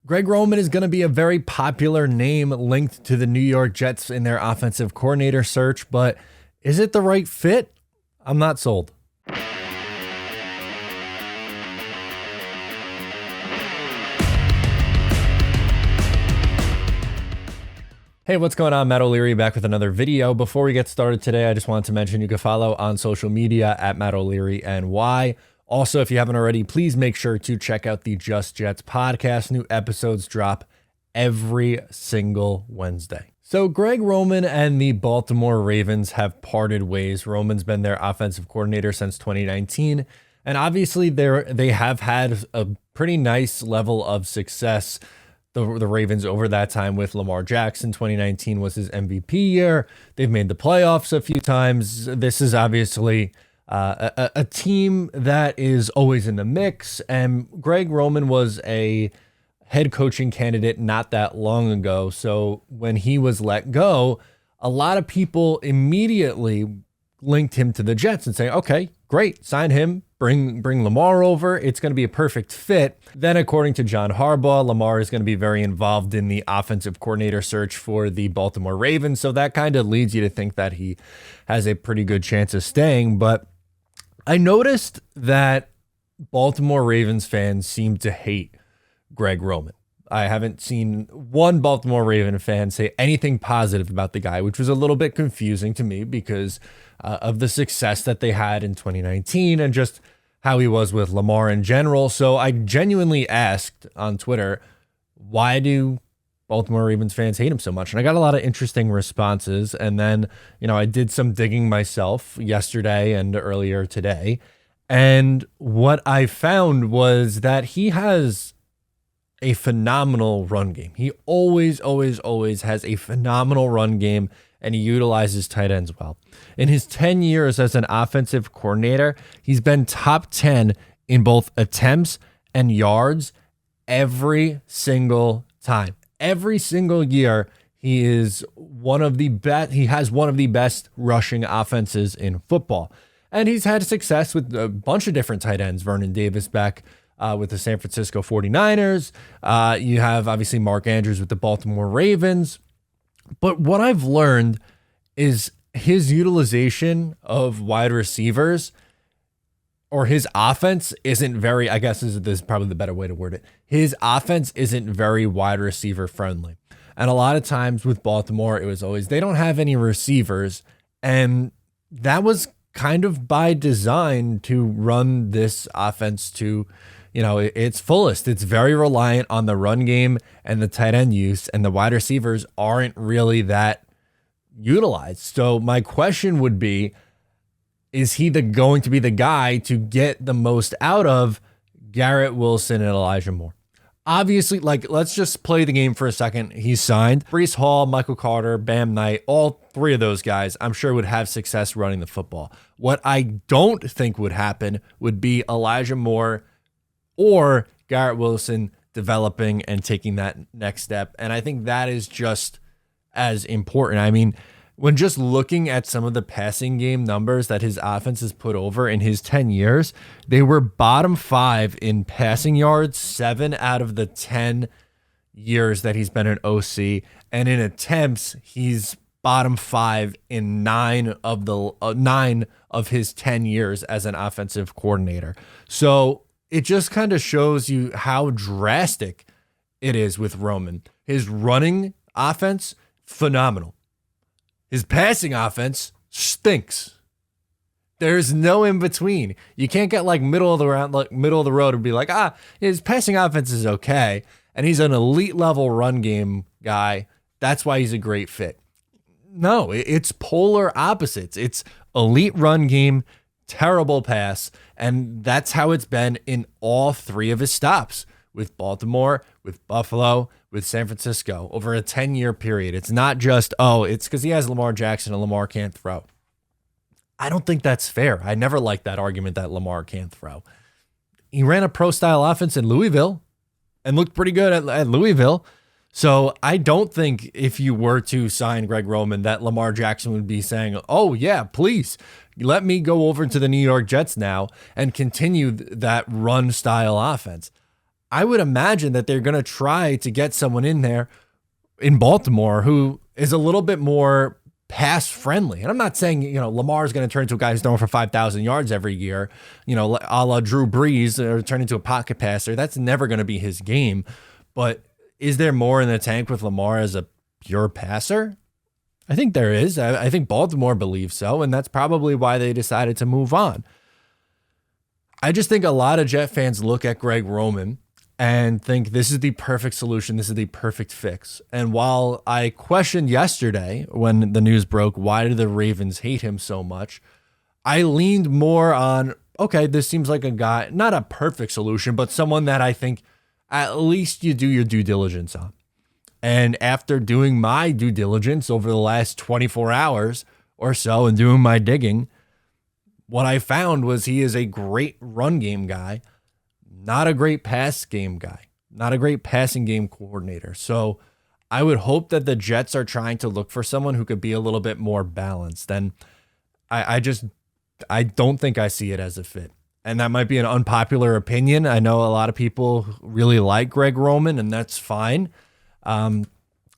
Greg Roman is going to be a very popular name linked to the New York Jets in their offensive coordinator search, but is it the right fit? I'm not sold. Hey, what's going on? Matt O'Leary back with another video. Before we get started today, I just wanted to mention you can follow on social media at Matt O'Leary NY. Also, if you haven't already, please make sure to check out the Just Jets podcast. New episodes drop every single Wednesday. So Greg Roman and the Baltimore Ravens have parted ways. Roman's been their offensive coordinator since 2019. And obviously they have had a pretty nice level of success. The Ravens over that time with Lamar Jackson. 2019 was his MVP year. They've made the playoffs a few times. This is obviously a team that is always in the mix. And Greg Roman was a head coaching candidate not that long ago. So when he was let go, a lot of people immediately linked him to the Jets and say, okay, great, sign him. Bring Lamar over. It's going to be a perfect fit. Then, according to John Harbaugh, Lamar is going to be very involved in the offensive coordinator search for the Baltimore Ravens. So that kind of leads you to think that he has a pretty good chance of staying. But I noticed that Baltimore Ravens fans seem to hate Greg Roman. I haven't seen one Baltimore Raven fan say anything positive about the guy, which was a little bit confusing to me because of the success that they had in 2019 and just how he was with Lamar in general. So I genuinely asked on Twitter, why do Baltimore Ravens fans hate him so much? And I got a lot of interesting responses. And then, I did some digging myself yesterday and earlier today. And what I found was that he has a phenomenal run game. He always has a phenomenal run game, and he utilizes tight ends well. In his 10 years as an offensive coordinator, he's been top 10 in both attempts and yards every single time. Every single year, he is one of the best. He has one of the best rushing offenses in football. And he's had success with a bunch of different tight ends. Vernon Davis back with the San Francisco 49ers. You have obviously Mark Andrews with the Baltimore Ravens. But what I've learned is his utilization of wide receivers, or his offense isn't very, I guess this is probably the better way to word it. His offense isn't very wide receiver friendly. And a lot of times with Baltimore, it was always, they don't have any receivers. And that was kind of by design to run this offense to, its fullest. It's very reliant on the run game and the tight end use, and the wide receivers aren't really that utilized. So my question would be, is he going to be the guy to get the most out of Garrett Wilson and Elijah Moore? Obviously, let's just play the game for a second. He's signed Breece Hall, Michael Carter, Bam Knight, all three of those guys I'm sure would have success running the football. What I don't think would happen would be Elijah Moore or Garrett Wilson developing and taking that next step. And I think that is just as important. I mean, when just looking at some of the passing game numbers that his offense has put over in his 10 years, they were bottom 5 in passing yards 7 out of the 10 years that he's been an OC. And in attempts, he's bottom 5 in 9 of his 10 years as an offensive coordinator. So it just kind of shows you how drastic it is with Roman. His running offense, phenomenal. His passing offense stinks. There's no in between. You can't get middle of the road and be like, his passing offense is okay, and he's an elite level run game guy. That's why he's a great fit. No, it's polar opposites. It's elite run game, terrible pass, and that's how it's been in all three of his stops, with Baltimore, with Buffalo, with San Francisco over a 10-year period. It's not just, it's because he has Lamar Jackson and Lamar can't throw. I don't think that's fair. I never liked that argument that Lamar can't throw. He ran a pro-style offense in Louisville and looked pretty good at Louisville. So I don't think if you were to sign Greg Roman that Lamar Jackson would be saying, oh, yeah, please let me go over to the New York Jets now and continue that run-style offense. I would imagine that they're going to try to get someone in there in Baltimore who is a little bit more pass friendly. And I'm not saying, Lamar is going to turn into a guy who's throwing for 5,000 yards every year, a la Drew Brees, or turn into a pocket passer. That's never going to be his game. But is there more in the tank with Lamar as a pure passer? I think there is. I think Baltimore believes so, and that's probably why they decided to move on. I just think a lot of Jet fans look at Greg Roman and think this is the perfect solution. This is the perfect fix. And while I questioned yesterday when the news broke, why do the Ravens hate him so much? I leaned more on, okay, this seems like a guy, not a perfect solution, but someone that I think at least you do your due diligence on. And after doing my due diligence over the last 24 hours or so and doing my digging, what I found was he is a great run game guy, not a great pass game guy, not a great passing game coordinator. So I would hope that the Jets are trying to look for someone who could be a little bit more balanced. And I don't think I see it as a fit. And that might be an unpopular opinion. I know a lot of people really like Greg Roman, and that's fine. But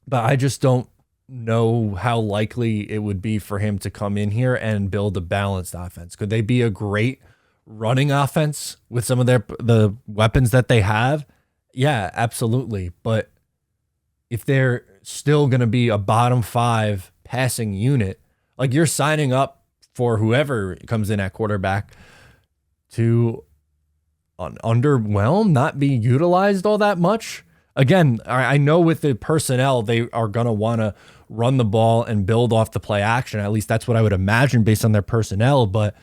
I just don't know how likely it would be for him to come in here and build a balanced offense. Could they be a great running offense with some of the weapons that they have? Yeah, absolutely. But if they're still going to be a bottom 5 passing unit, like, you're signing up for whoever comes in at quarterback to underwhelm, not be utilized all that much. Again, I know with the personnel, they are going to want to run the ball and build off the play action. At least that's what I would imagine based on their personnel. But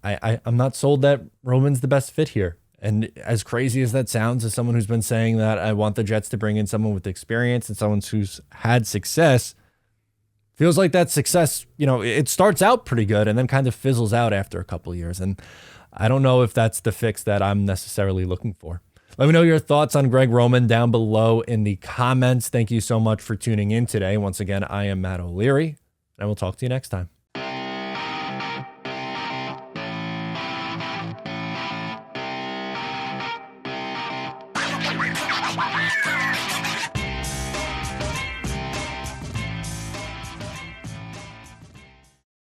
I'm not sold that Roman's the best fit here. And as crazy as that sounds, as someone who's been saying that I want the Jets to bring in someone with experience and someone who's had success, feels like that success, it starts out pretty good and then kind of fizzles out after a couple of years. And I don't know if that's the fix that I'm necessarily looking for. Let me know your thoughts on Greg Roman down below in the comments. Thank you so much for tuning in today. Once again, I am Matt O'Leary, and I will talk to you next time.